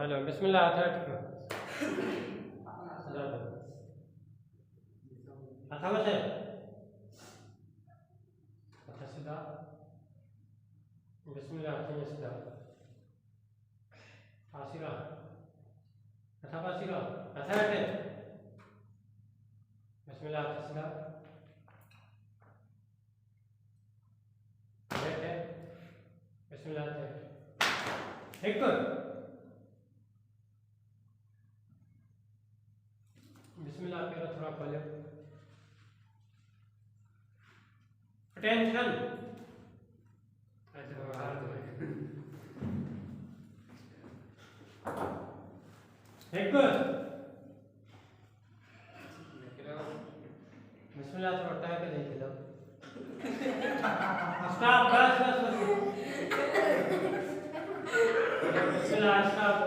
hello बिस्मिल्लाह third अथवा से अच्छा सीधा बिस्मिल्लाह से सीधा आसिरा अथवा सीधा अथवा से बिस्मिल्लाह सीधा बैठे बिस्मिल्लाह से एक बिस्मिल्लाह करो थोड़ा खोलो अटेंशन एक बिस्मिल्लाह थोड़ा टाइम पे नहीं खेलो स्टॉप बस बिस्मिल्लाह स्टॉप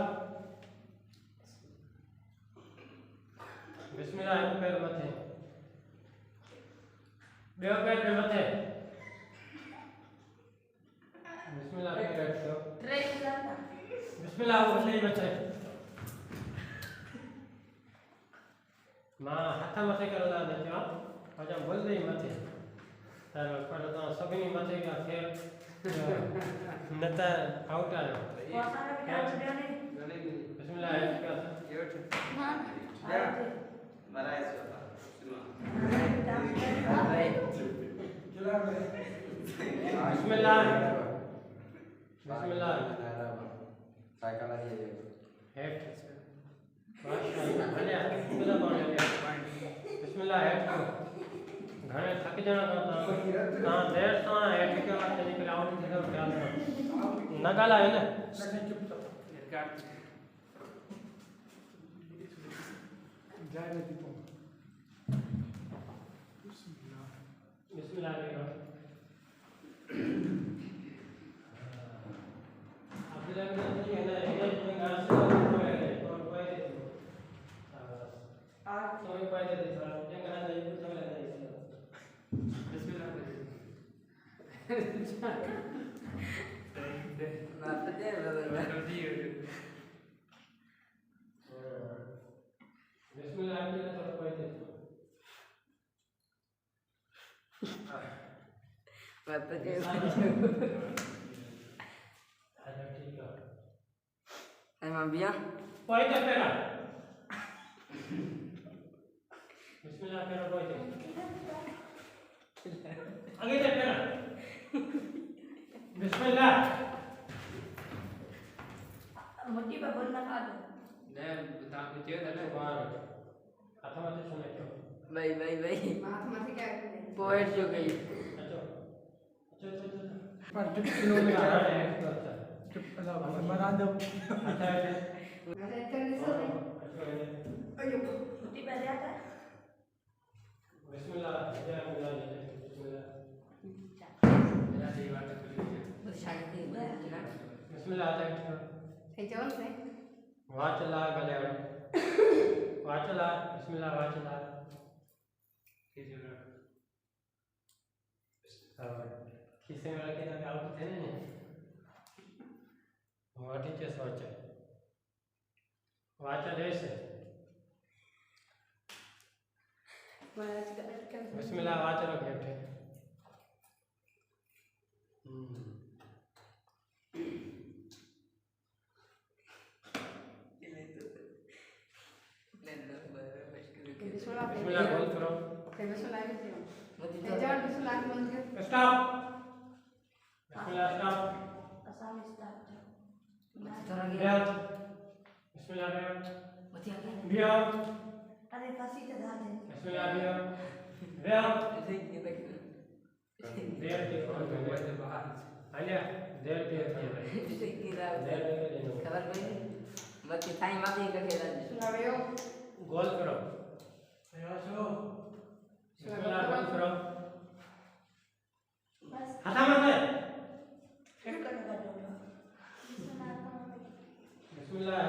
बिस्मिल्लाह एक पैर मथे बे पैर पे मथे बिस्मिल्लाह पैर रखो बिस्मिल्लाह वो नहीं मथे मां हाथ मथे करो दा नहीं क्या आजा बोल नहीं मथे तर पर तो सभी मथे का फिर नता आउट आयो बिस्मिल्लाह एक का हां बनाए सो बिस्मिल्लाह बिस्मिल्लाह साइकिल आ रही है हेड माशाल्लाह बढ़िया पूरा बन गया बिस्मिल्लाह हेड को घरे थक जाना था देर से हेड के बाद निकल आउट जगह क्या ना गाला है ना जाए नहीं तो बिस्मिल्लाह भैया कोई चपेगा बिस्मिल्लाह करो कोई आगे चपेगा बिस्मिल्लाह मुट्ठी पे बोलना खा दो ने बता कुछ है ना बाहर हाथ में सुने क्यों भाई हाथ में से क्या करते हैं पोएट जो गई अच्छा पर चुप सुनो ना है अच्छा चुप मना दो अच्छा है अरे चलने से अयो मुट्ठी पे जाता बिस्मिल्लाह बिस्मिल्लाह मेरा सही बात है बस शांति बिस्मिल्लाह है जोन से वाचला गले वाचला बिस्मिल्लाह वाचला किसी में लगे ना आउट थे ना व्हाट इज जस्ट वाचा ऐसे बिस्मिल्लाह वाचा रख बैठे बिस्मिल्लाह बोल करो बिस्मिल्लाह जान बिस्मिल्लाह मंद स्टॉप बिस्मिल्लाह स्टॉप आसाम स्टार्ट बिया बिस्मिल्लाह बिया अरे फांसी तो धा दे बिस्मिल्लाह बिया देर के आलिया देर के खबर कोई मत थाई माफी करके बिस्मिल्लाह भयो गोल करो बिस्मिल्लाह गोल करो बस हाथ में फिर करने का दो बिस्मिल्लाह